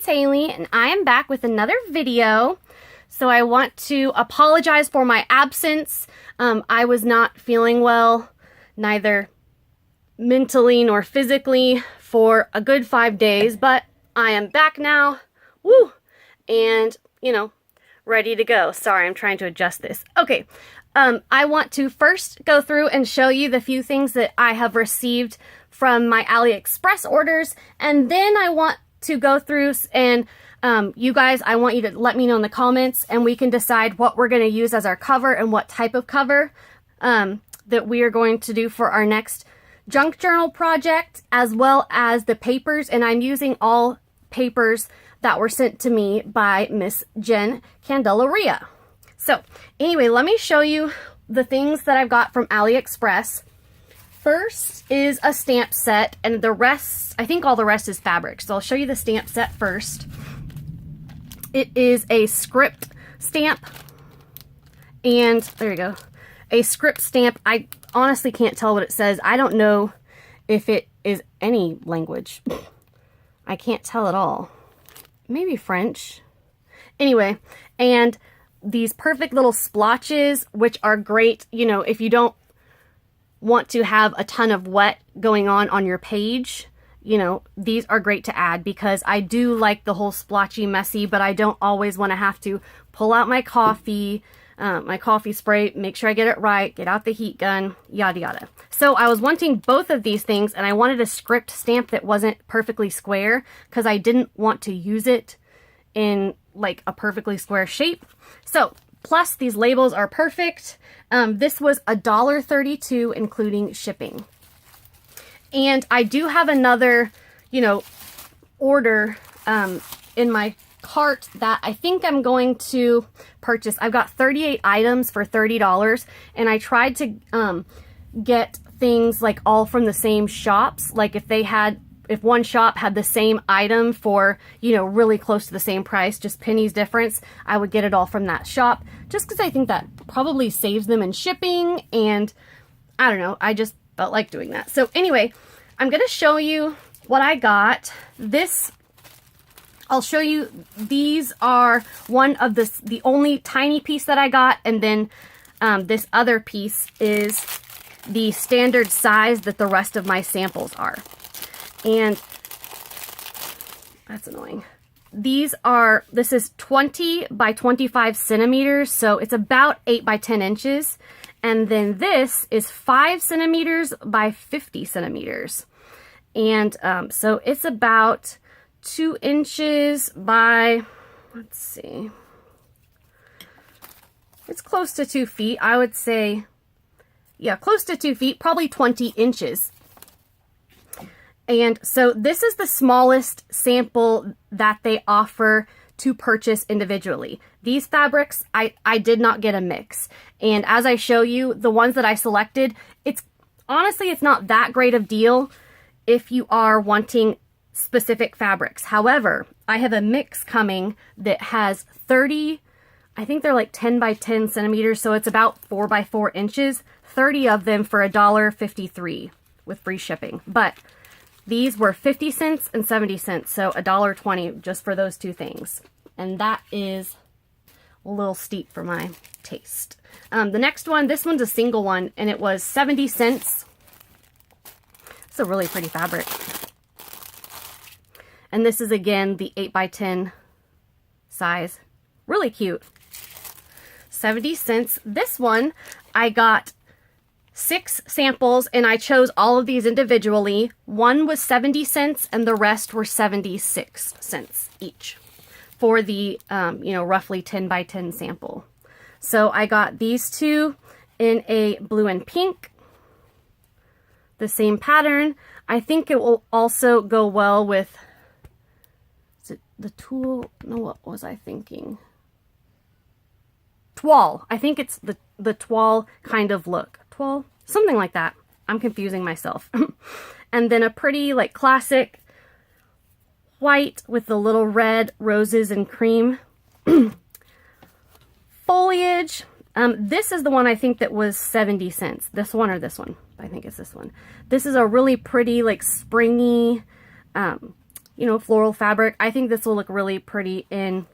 Haley, and I am back with another video. So I want to apologize for my absence. I was not feeling well, neither mentally nor physically, for a good 5 days, but I am back now. Woo! And, you know, ready to go. Sorry, I'm trying to adjust this. Okay. I want to first go through and show you the few things that I have received from my AliExpress orders, and then I want to go through and you guys, I want you to let me know in the comments, and we can decide what we're going to use as our cover and what type of cover that we are going to do for our next junk journal project, as well as the papers. And I'm using all papers that were sent to me by Miss Jen Candelaria. So anyway, let me show you the things that I've got from AliExpress. First is a stamp set, and the rest, I think all the rest is fabric. So I'll show you the stamp set first. It is a script stamp, and there you go. A script stamp. I honestly can't tell what it says. I don't know if it is any language. I can't tell at all. Maybe French. Anyway, and these perfect little splotches, which are great, you know, if you don't want to have a ton of wet going on your page. You know, these are great to add because I do like the whole splotchy, messy, but I don't always want to have to pull out my coffee spray, make sure I get it right, get out the heat gun, yada yada. So I was wanting both of these things, and I wanted a script stamp that wasn't perfectly square because I didn't want to use it in like a perfectly square shape. So plus these labels are perfect. This was $1.32 including shipping. And I do have another, you know, order in my cart that I think I'm going to purchase. I've got 38 items for $30, and I tried to get things like all from the same shops. Like if one shop had the same item for, you know, really close to the same price, just pennies difference, I would get it all from that shop, just because I think that probably saves them in shipping, and I don't know, I just felt like doing that. So anyway, I'm going to show you what I got. I'll show you, these are one of the only tiny piece that I got, and then this other piece is the standard size that the rest of my samples are. And that's annoying. This is 20 by 25 centimeters, so it's about 8 by 10 inches. And then this is 5 centimeters by 50 centimeters. And so it's about 2 inches by, let's see, it's close to 2 feet. I would say, yeah, close to 2 feet, probably 20 inches. And so this is the smallest sample that they offer to purchase individually. These fabrics, I did not get a mix. And as I show you, the ones that I selected, honestly, it's not that great of deal if you are wanting specific fabrics. However, I have a mix coming that has 30, I think they're like 10 by 10 centimeters, so it's about 4 by 4 inches, 30 of them for $1.53 with free shipping. But these were 50 cents and 70 cents, so $1.20 just for those two things. And that is a little steep for my taste. The next one, this one's a single one, and it was 70 cents. It's a really pretty fabric. And this is, again, the 8 by 10 size. Really cute. 70 cents. This one, I got 6 samples, and I chose all of these individually. One was 70 cents, and the rest were 76 cents each for the, you know, roughly 10 by 10 sample. So I got these two in a blue and pink, the same pattern. I think it will also go well with, is it the tulle? No, what was I thinking? Toile. I think it's the toile kind of look. Toile? Something like that. I'm confusing myself. And then a pretty, like, classic white with the little red roses and cream foliage. This is the one I think that was 70 cents. This one or this one? I think it's this one. This is a really pretty, like, springy you know, floral fabric. I think this will look really pretty in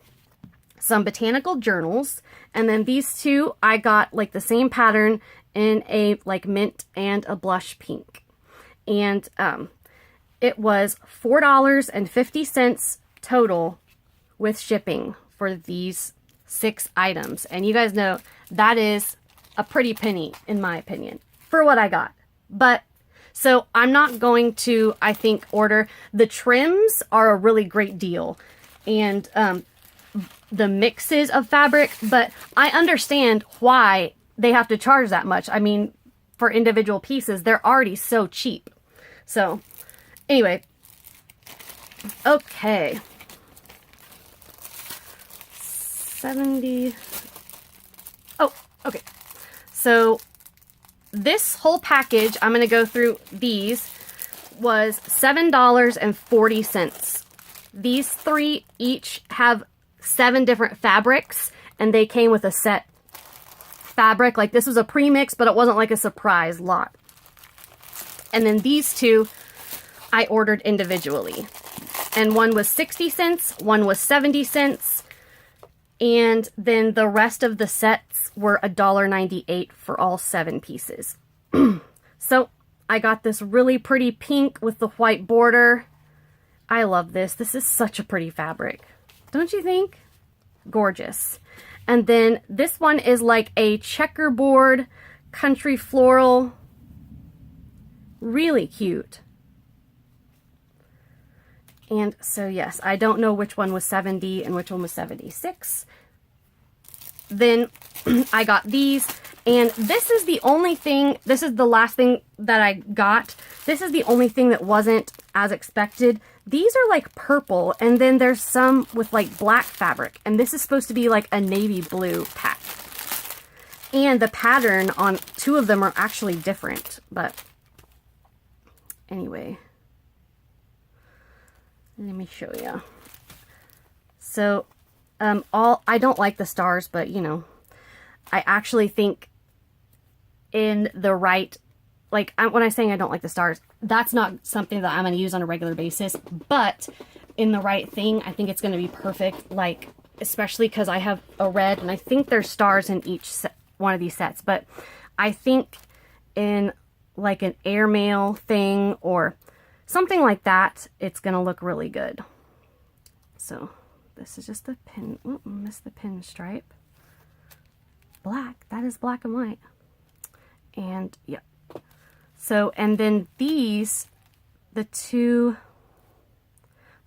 some botanical journals. And then these two, I got like the same pattern in a like mint and a blush pink. And it was $4.50 total with shipping for these 6 items. And you guys know that is a pretty penny, in my opinion, for what I got. But so I'm not going to, I think, order. The trims are a really great deal. And the mixes of fabric, but I understand why they have to charge that much. I mean, for individual pieces, they're already so cheap. So anyway, okay. 70. Oh, okay. So this whole package, I'm going to go through these, was $7.40. These 3 each have 7 different fabrics, and they came with a set fabric. Like this was a premix, but it wasn't like a surprise lot. And then these 2 I ordered individually. And one was 60 cents, one was 70 cents. And then the rest of the sets were $1.98 for all 7 pieces. So I got this really pretty pink with the white border. I love this. This is such a pretty fabric. Don't you think? Gorgeous. And then this one is like a checkerboard country floral. Really cute. And so yes, I don't know which one was 70 and which one was 76. Then I got these, and this is the only thing, this is the last thing that I got. This is the only thing that wasn't as expected. These are like purple, and then there's some with like black fabric, and this is supposed to be like a navy blue pack. And the pattern on 2 of them are actually different, but anyway, let me show you. So, I don't like the stars, but you know, I actually think in the right, like when I'm saying I don't like the stars, that's not something that I'm going to use on a regular basis, but in the right thing, I think it's going to be perfect. Like, especially because I have a red, and I think there's stars in each one of these sets, but I think in like an airmail thing or something like that, it's going to look really good. So this is just the pin. Oh, missed the pin stripe. Black. That is black and white. And yeah. So, and then these, the 2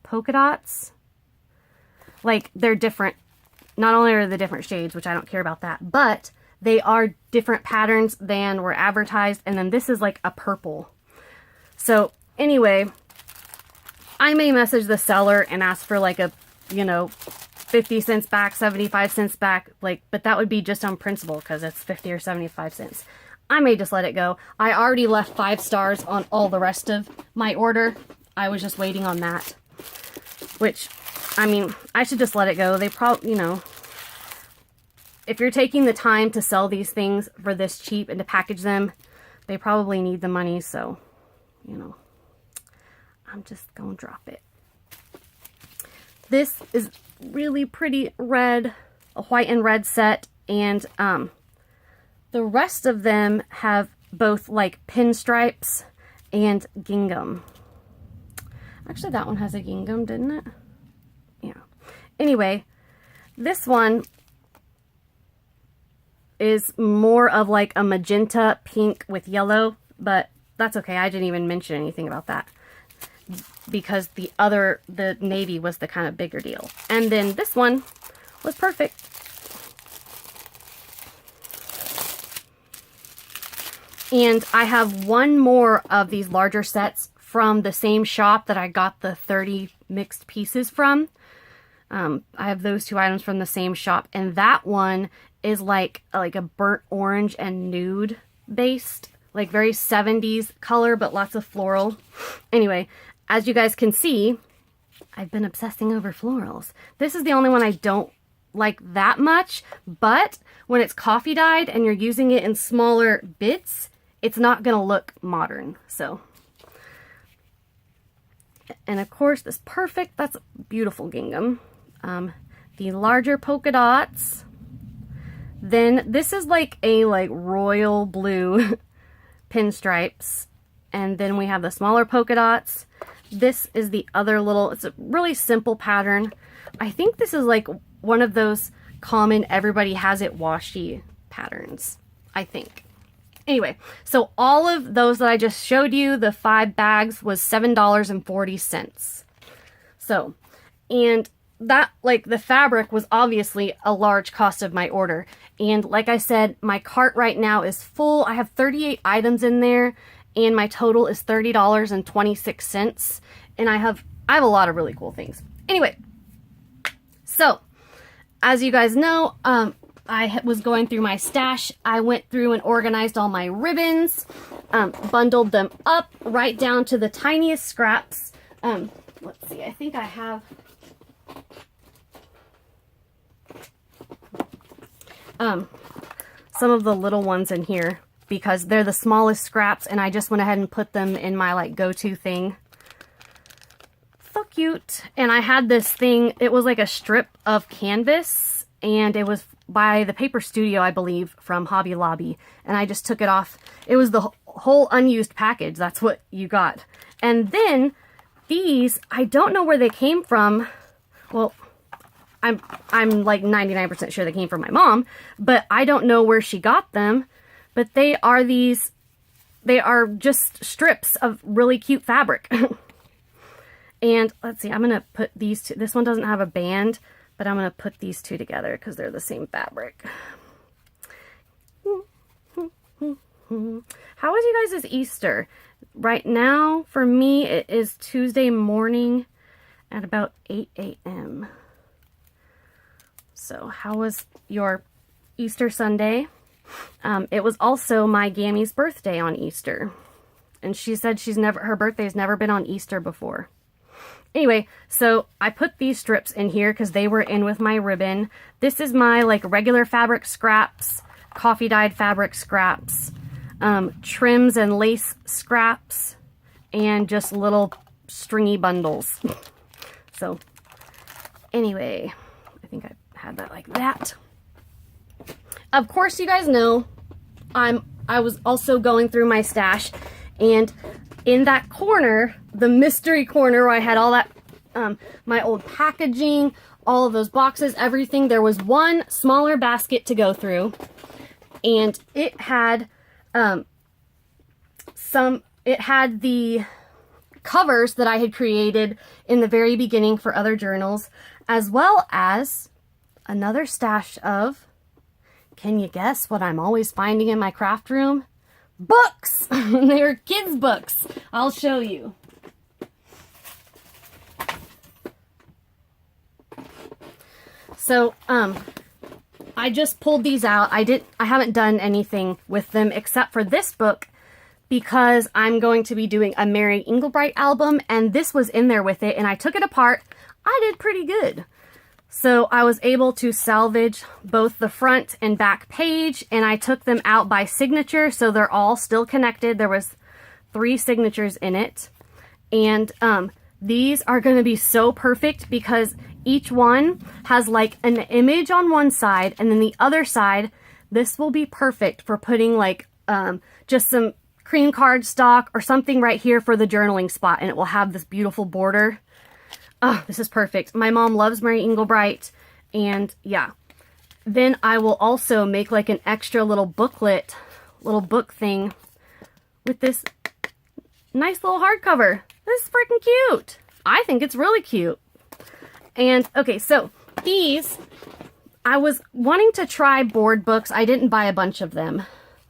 polka dots, like they're different. Not only are they different shades, which I don't care about that, but they are different patterns than were advertised. And then this is like a purple. So anyway, I may message the seller and ask for like a, you know, 50 cents back, 75 cents back, like, but that would be just on principle because it's 50 or 75 cents. I may just let it go. I already left 5 stars on all the rest of my order. I was just waiting on that, which, I mean, I should just let it go. They probably, you know, if you're taking the time to sell these things for this cheap and to package them, they probably need the money. So, you know, I'm just gonna drop it. This is really pretty red, a white and red set, and the rest of them have both like pinstripes and gingham. Actually, that one has a gingham, didn't it? Yeah. Anyway, this one is more of like a magenta pink with yellow, but that's okay. I didn't even mention anything about that because the navy was the kind of bigger deal. And then this one was perfect. And I have one more of these larger sets from the same shop that I got the 30 mixed pieces from. I have those 2 items from the same shop, and that one is like a burnt orange and nude based, like very 70s color, but lots of floral. Anyway, as you guys can see, I've been obsessing over florals. This is the only one I don't like that much, but when it's coffee dyed and you're using it in smaller bits, it's not gonna look modern. So And of course, this perfect, that's beautiful gingham. The larger polka dots. Then this is like a royal blue pinstripes. And then we have the smaller polka dots. This is the other little, it's a really simple pattern. I think this is like one of those common everybody has it washi patterns, I think. Anyway, so all of those that I just showed you, the 5 bags, was $7.40. So, and that, like, the fabric was obviously a large cost of my order. And like I said, my cart right now is full. I have 38 items in there, and my total is $30.26. And I have a lot of really cool things. Anyway, so as you guys know, I was going through my stash. I went through and organized all my ribbons, bundled them up right down to the tiniest scraps. Let's see, I think I have some of the little ones in here because they're the smallest scraps, and I just went ahead and put them in my like go-to thing. So cute. And I had this thing, it was like a strip of canvas, and it was by the Paper Studio, I believe, from Hobby Lobby. And I just took it off. It was the whole unused package. That's what you got. And then these, I don't know where they came from. Well, I'm like 99% sure they came from my mom, but I don't know where she got them. But they are just strips of really cute fabric. And let's see, I'm going to put these two. This one doesn't have a band, but I'm going to put these two together because they're the same fabric. How was you guys' Easter? Right now, for me, it is Tuesday morning at about 8 a.m. So how was your Easter Sunday? It was also my Gammy's birthday on Easter. And she said her birthday's never been on Easter before. Anyway, so I put these strips in here because they were in with my ribbon. This is my like regular fabric scraps, coffee dyed fabric scraps, trims and lace scraps, and just little stringy bundles. So anyway, I think I had that like that. Of course, you guys know I was also going through my stash, and in that corner, the mystery corner where I had all that, my old packaging, all of those boxes, everything, there was one smaller basket to go through, and it had the covers that I had created in the very beginning for other journals, as well as another stash of, can you guess what I'm always finding in my craft room? Books! They're kids' books. I'll show you. So, I just pulled these out. I haven't done anything with them except for this book because I'm going to be doing a Mary Englebright album, and this was in there with it, and I took it apart. I did pretty good. So I was able to salvage both the front and back page, and I took them out by signature, so they're all still connected. There was 3 signatures in it. And these are going to be so perfect because each one has like an image on one side, and then the other side, this will be perfect for putting like just some cream cardstock or something right here for the journaling spot, and it will have this beautiful border. Oh, this is perfect. My mom loves Mary Englebright, and yeah. Then I will also make like an extra little booklet, little book thing with this nice little hardcover. This is freaking cute. I think it's really cute. And okay, so these, I was wanting to try board books. I didn't buy a bunch of them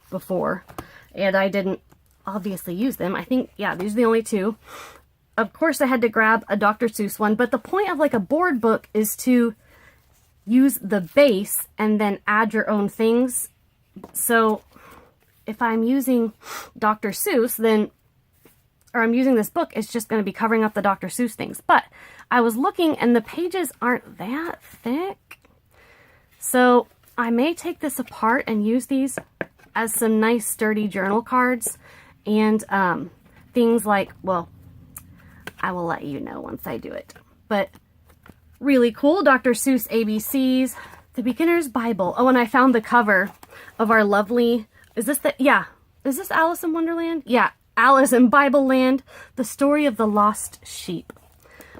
before, and I didn't obviously use them. I think, yeah, these are the only 2. Of course, I had to grab a Dr. Seuss one, but the point of like a board book is to use the base and then add your own things. So if I'm using Dr. Seuss, then, or I'm using this book, it's just going to be covering up the Dr. Seuss things. But I was looking, and the pages aren't that thick. So I may take this apart and use these as some nice sturdy journal cards and things like, well, I will let you know once I do it. But really cool. Dr. Seuss ABCs, The Beginner's Bible. Oh, and I found the cover of our lovely, is this Alice in Wonderland? Yeah, Alice in Bible Land, The Story of the Lost Sheep.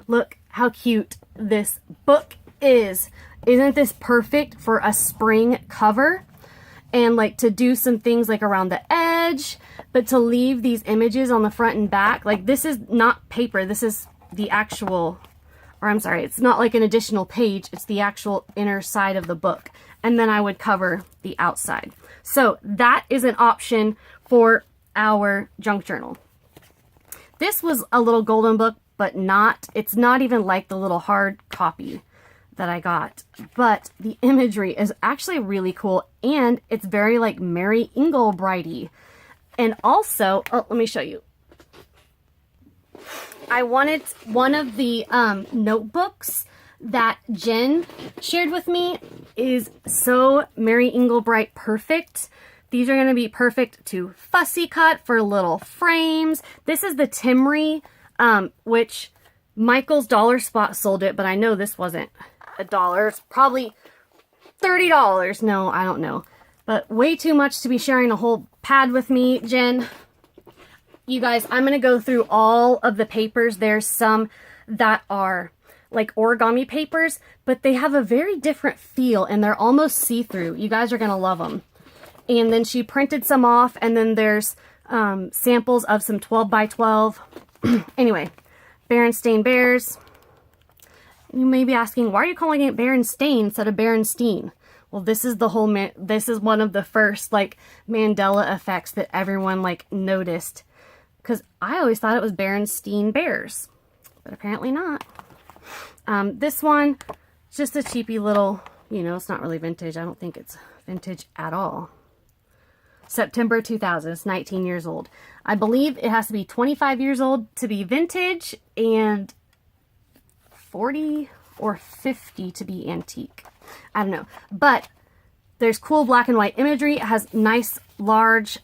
Look how cute this book is. Isn't this perfect for a spring cover? And like to do some things like around the edge, but to leave these images on the front and back. Like this is not paper, this is the actual, or I'm sorry, it's not like an additional page, it's the actual inner side of the book. And then I would cover the outside. So that is an option for our junk journal. This was a little golden book, but it's not even like the little hard copy that I got, but the imagery is actually really cool, and it's very like Mary Englebrighty. And also, oh, let me show you. I wanted one of the notebooks that Jen shared with me is so Mary Englebright perfect. These are going to be perfect to fussy cut for little frames. This is the Timry, which Michael's Dollar Spot sold it, but I know this wasn't $1. It's probably $30. No, I don't know. But way too much to be sharing a whole pad with me, Jen. You guys, I'm going to go through all of the papers. There's some that are like origami papers, but they have a very different feel and they're almost see-through. You guys are going to love them. And then she printed some off, and then there's samples of some 12 by 12. Anyway, Berenstain Bears. You may be asking, why are you calling it Berenstain instead of Berenstein? Well, this is this is one of the first like Mandela effects that everyone like noticed, because I always thought it was Berenstain Bears, but apparently not. This one, just a cheapy little, it's not really vintage. I don't think it's vintage at all. September 2000, it's 19 years old. I believe it has to be 25 years old to be vintage and 40 or 50 to be antique. I don't know. But there's cool black and white imagery. It has nice, large,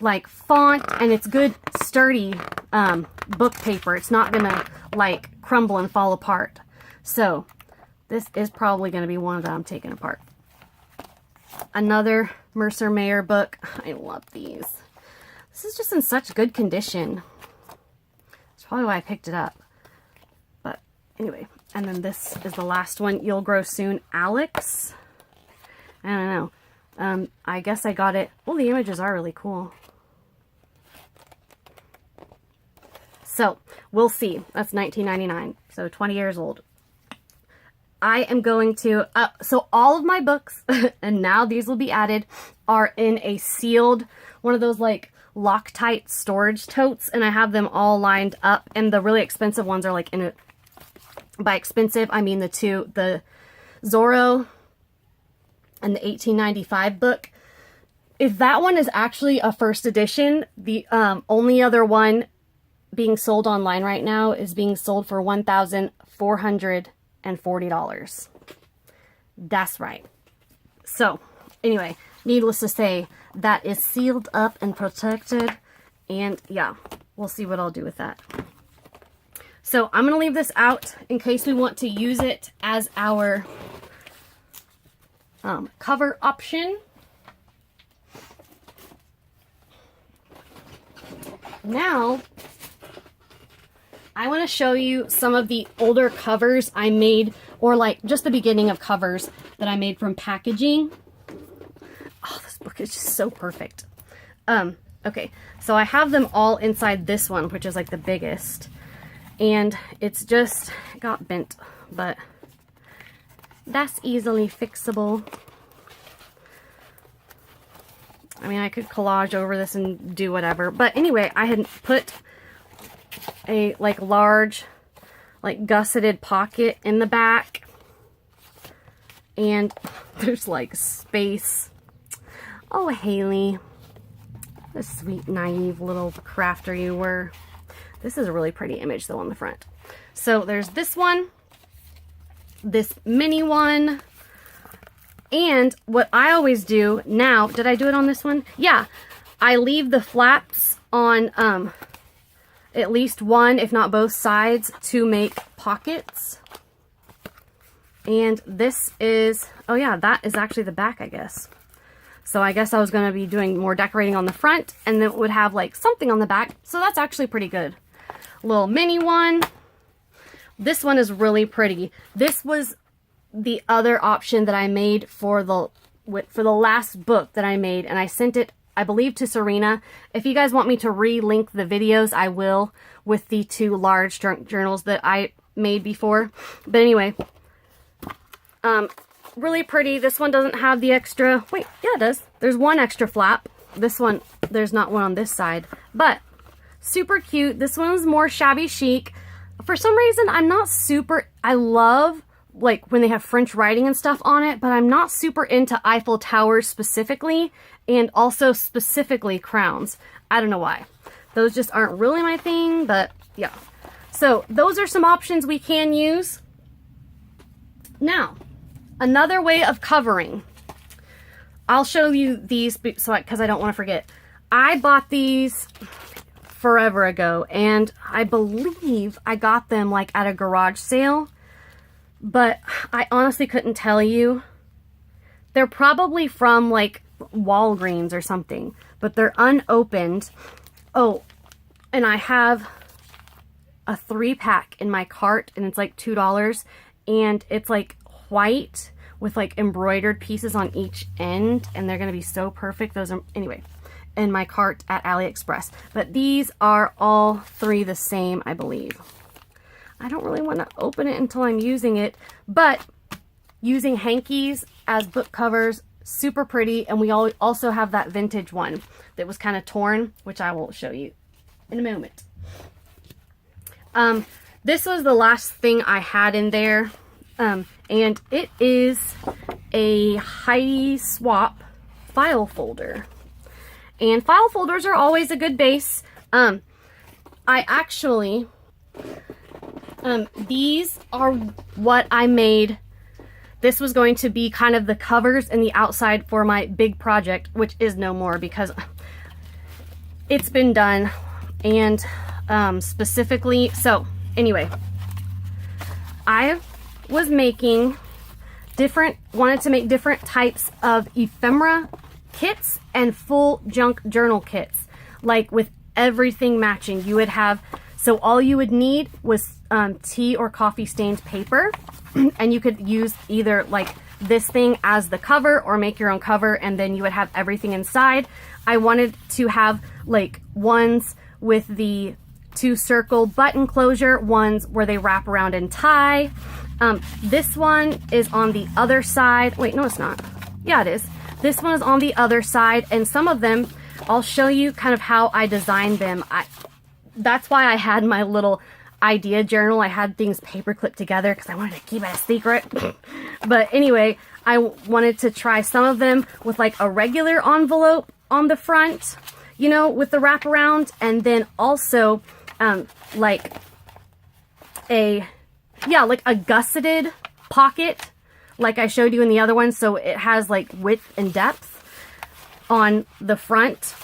like font, and it's good, sturdy book paper. It's not going to like crumble and fall apart. So this is probably going to be one that I'm taking apart. Another Mercer Mayer book. I love these. This is just in such good condition. That's probably why I picked it up. But anyway, and then this is the last one. You'll Grow Soon, Alex. I don't know. I guess I got it. Well, the images are really cool. So we'll see. That's 1999. So 20 years old. I am going to, so all of my books, and now these will be added, are in a sealed, one of those like Loctite storage totes, and I have them all lined up, and the really expensive ones are like in a, by expensive, I mean the Zorro and the 1895 book. If that one is actually a first edition, the only other one being sold online right now is being sold for $1,440. That's right. So anyway, needless to say, that is sealed up and protected, and yeah, we'll see what I'll do with that. So I'm gonna leave this out in case we want to use it as our cover option. Now I want to show you some of the older covers I made, or like just the beginning of covers that I made from packaging. Oh, this book is just so perfect. Okay, so I have them all inside this one, which is like the biggest, and it's just got bent, but that's easily fixable. I mean, I could collage over this and do whatever, but anyway, I had put a like large like gusseted pocket in the back, and there's like space. Oh, Haley, the sweet naive little crafter you were. This is a really pretty image though on the front. So there's this one, this mini one, and what I always do now, did I do it on this one? Yeah, I leave the flaps on at least one, if not both sides, to make pockets. And this is, oh yeah, that is actually the back, I guess. So I guess I was going to be doing more decorating on the front, and then it would have like something on the back. So that's actually pretty good. Little mini one. This one is really pretty. This was the other option that I made for the last book that I made, and I sent it, I believe, to Serena. If you guys want me to re-link the videos, I will, with the 2 large journals that I made before. But anyway, really pretty. This one doesn't have the extra, wait, yeah, it does. There's one extra flap. This one, there's not one on this side, but super cute. This one is more shabby chic. For some reason, I'm not super, I love like when they have French writing and stuff on it, but I'm not super into Eiffel Towers specifically, and also specifically crowns. I don't know why. Those just aren't really my thing, but yeah. So those are some options we can use. Now, another way of covering. I'll show you these because I don't want to forget. I bought these forever ago, and I believe I got them like at a garage sale, but I honestly couldn't tell you. They're probably from like Walgreens or something, but they're unopened. Oh, and I have a 3-pack in my cart, and it's like $2, and it's like white with like embroidered pieces on each end, and they're gonna be so perfect. Those are, anyway, in my cart at AliExpress. But these are all 3 the same, I believe. I don't really want to open it until I'm using it, but using hankies as book covers, super pretty. And we also have that vintage one that was kind of torn, which I will show you in a moment. This was the last thing I had in there, and it is a Heidi Swapp file folder. And file folders are always a good base. I actually, these are what I made. This was going to be kind of the covers and the outside for my big project, which is no more because it's been done. And specifically, so anyway, I was making wanted to make different types of ephemera kits and full junk journal kits, like with everything matching. You would have, so all you would need was tea or coffee stained paper, and you could use either like this thing as the cover or make your own cover, and then you would have everything inside. I wanted to have like ones with the 2 circle button closure, ones where they wrap around and tie. This one is on the other side. Wait, no, it's not. Yeah, it is. This one is on the other side, and some of them, I'll show you kind of how I designed them. That's why I had my little idea journal. I had things paper clipped together because I wanted to keep it a secret. But anyway, I wanted to try some of them with like a regular envelope on the front, you know, with the wraparound, and then also like a gusseted pocket like I showed you in the other one, so it has like width and depth on the front.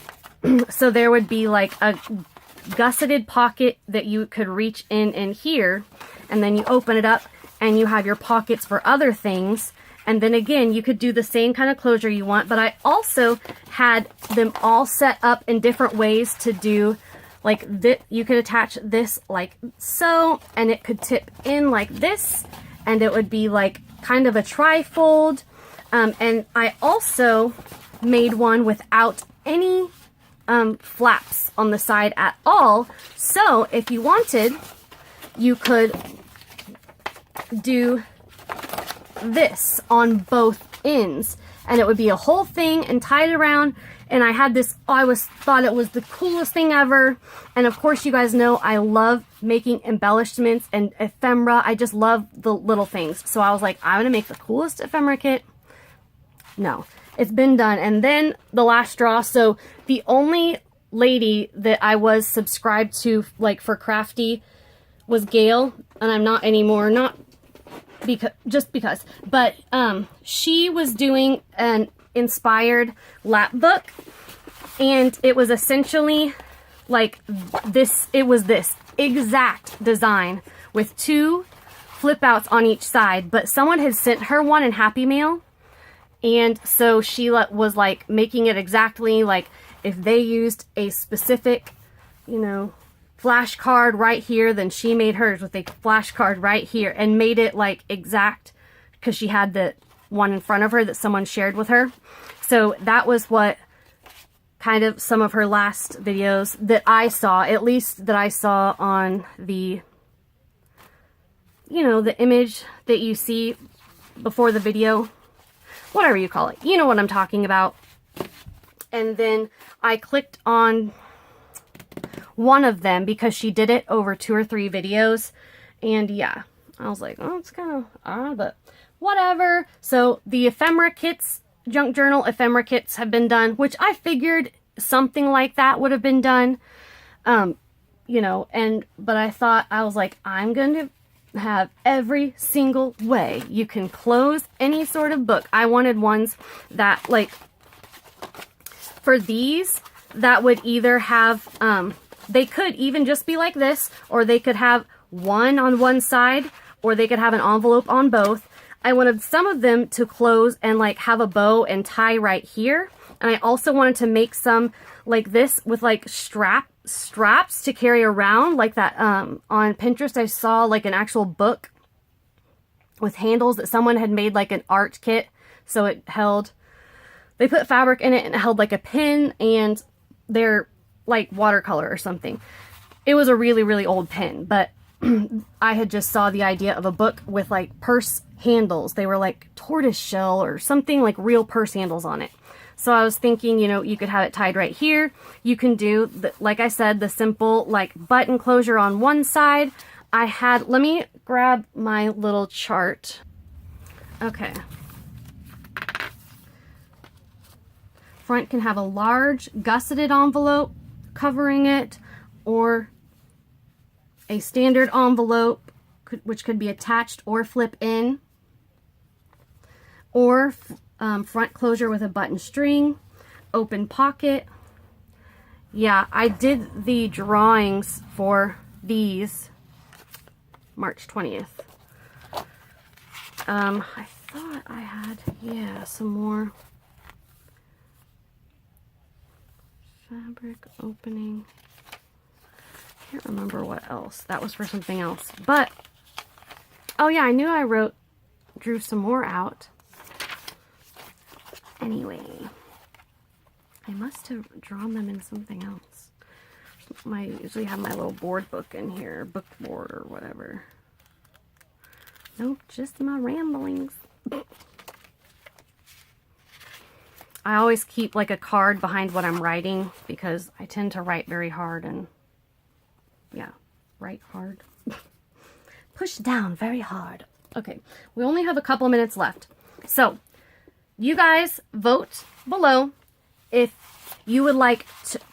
So there would be like a gusseted pocket that you could reach in here, and then you open it up and you have your pockets for other things. And then again, you could do the same kind of closure you want, but I also had them all set up in different ways to do like this. You could attach this like so, and it could tip in like this, and it would be like kind of a tri-fold. And I also made one without any flaps on the side at all. So if you wanted, you could do this on both ends, and it would be a whole thing and tied around. And I had this, thought it was the coolest thing ever. And of course, you guys know I love making embellishments and ephemera. I just love the little things. So I was like, I'm gonna make the coolest ephemera kit. No, it's been done. And then the last straw. So the only lady that I was subscribed to, like for Crafty, was Gail, and I'm not anymore. Not because, just because, but she was doing an inspired lap book, and it was essentially like this, it was this exact design with 2 flip outs on each side, but someone had sent her one in Happy Mail, and so she was like making it exactly like if they used a specific, you know, flashcard right here, then she made hers with a flashcard right here and made it like exact, because she had the one in front of her that someone shared with her. So that was what kind of some of her last videos that I saw, at least that I saw on the, you know, the image that you see before the video, whatever you call it. You know what I'm talking about. And then I clicked on one of them because she did it over 2 or 3 videos. And yeah, I was like, oh, it's kind of odd, but whatever. So the ephemera kits, junk journal ephemera kits have been done, which I figured something like that would have been done. You know, but I thought, I was like, I'm going to have every single way you can close any sort of book. I wanted ones that, like, for these, that would either have, they could even just be like this, or they could have one on one side, or they could have an envelope on both. I wanted some of them to close and like have a bow and tie right here. And I also wanted to make some like this with like straps to carry around, like that. On Pinterest, I saw like an actual book with handles that someone had made, like an art kit. So it held, they put fabric in it and it held like a pin, and they're like watercolor or something. It was a really, really old pin, but I had just saw the idea of a book with like purse handles. They were like tortoise shell or something, like real purse handles on it. So I was thinking, you know, you could have it tied right here. You can do, like I said, the simple like button closure on one side. Let me grab my little chart. Okay. Front can have a large gusseted envelope covering it, or a standard envelope, which could be attached or flip in, or front closure with a button string, open pocket. Yeah, I did the drawings for these March 20th. I thought I had, yeah, some more fabric opening. Can't remember what else. That was for something else. But, oh yeah, I knew I drew some more out. Anyway, I must have drawn them in something else. I usually have my little board book in here, book board or whatever. Nope, just my ramblings. I always keep like a card behind what I'm writing because I tend to write very hard and yeah, write hard. Push down very hard. Okay, we only have a couple minutes left. So, you guys vote below if you would like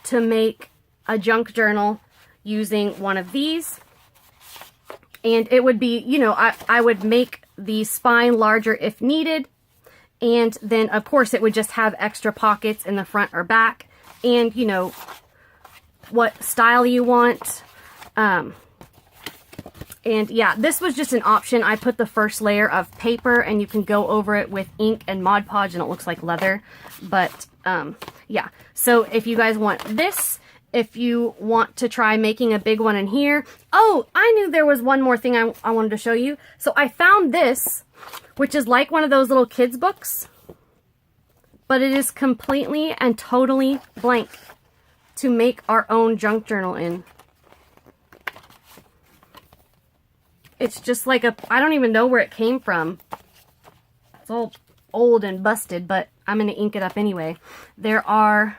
to make a junk journal using one of these. And it would be, you know, I would make the spine larger if needed. And then, of course, it would just have extra pockets in the front or back. And, you know, what style you want. And yeah, this was just an option. I put the first layer of paper, and you can go over it with ink and Mod Podge, and it looks like leather. But yeah, so if you guys want this, if you want to try making a big one in here. Oh, I knew there was one more thing I wanted to show you. So I found this, which is like one of those little kids books, but it is completely and totally blank to make our own junk journal in. It's just like I don't even know where it came from. It's all old and busted, but I'm going to ink it up anyway. There are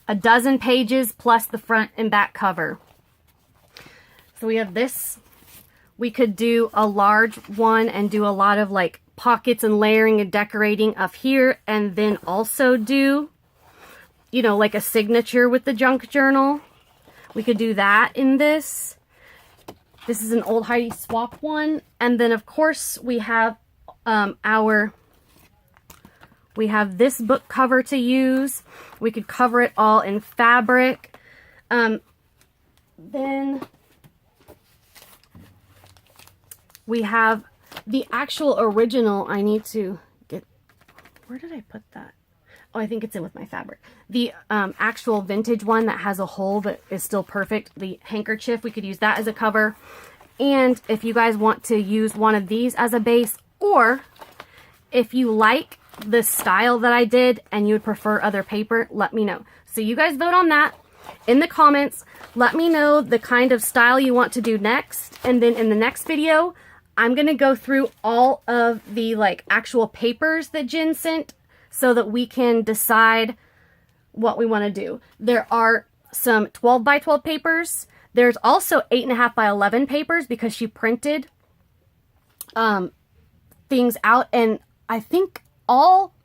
a dozen pages plus the front and back cover. So we have this. We could do a large one and do a lot of like pockets and layering and decorating up here, and then also do, you know, like a signature with the junk journal. We could do that in this. This is an old Heidi Swapp one. And then, of course, we have our We have this book cover to use. We could cover it all in fabric. Then we have the actual original. I need to get, where did I put that? Oh, I think it's in with my fabric. The actual vintage one that has a hole that is still perfect. The handkerchief, we could use that as a cover. And if you guys want to use one of these as a base, or if you like the style that I did and you would prefer other paper, let me know. So you guys vote on that in the comments. Let me know the kind of style you want to do next. And then in the next video, I'm going to go through all of the like actual papers that Jen sent so that we can decide what we want to do. There are some 12 by 12 papers. There's also 8.5 by 11 papers because she printed things out, and I think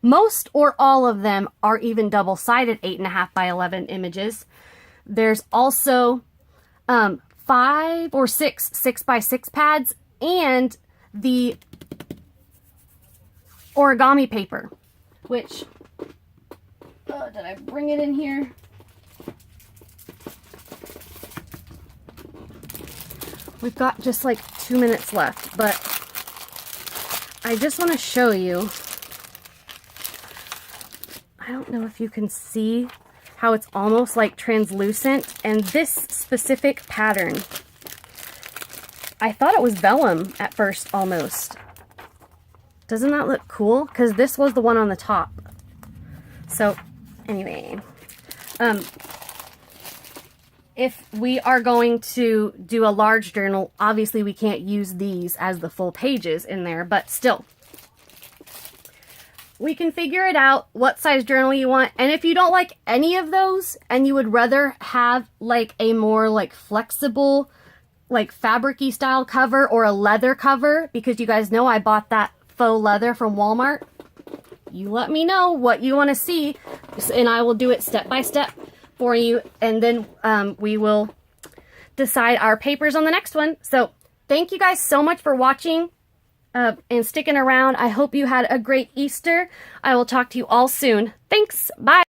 most or all of them are even double-sided 8.5 by 11 images. There's also 5 or 6 6x6 pads and the origami paper, which, did I bring it in here? We've got just like 2 minutes left, but I just want to show you. I don't know if you can see how it's almost like translucent, and this specific pattern, I thought it was vellum at first almost. Doesn't that look cool? Because this was the one on the top. So anyway, if we are going to do a large journal, obviously we can't use these as the full pages in there, but still, we can figure it out what size journal you want. And if you don't like any of those and you would rather have like a more like flexible, like fabric-y style cover or a leather cover, because you guys know I bought that faux leather from Walmart, you let me know what you want to see and I will do it step by step for you, and then we will decide our papers on the next one. So thank you guys so much for watching and sticking around. I hope you had a great Easter. I will talk to you all soon. Thanks. Bye.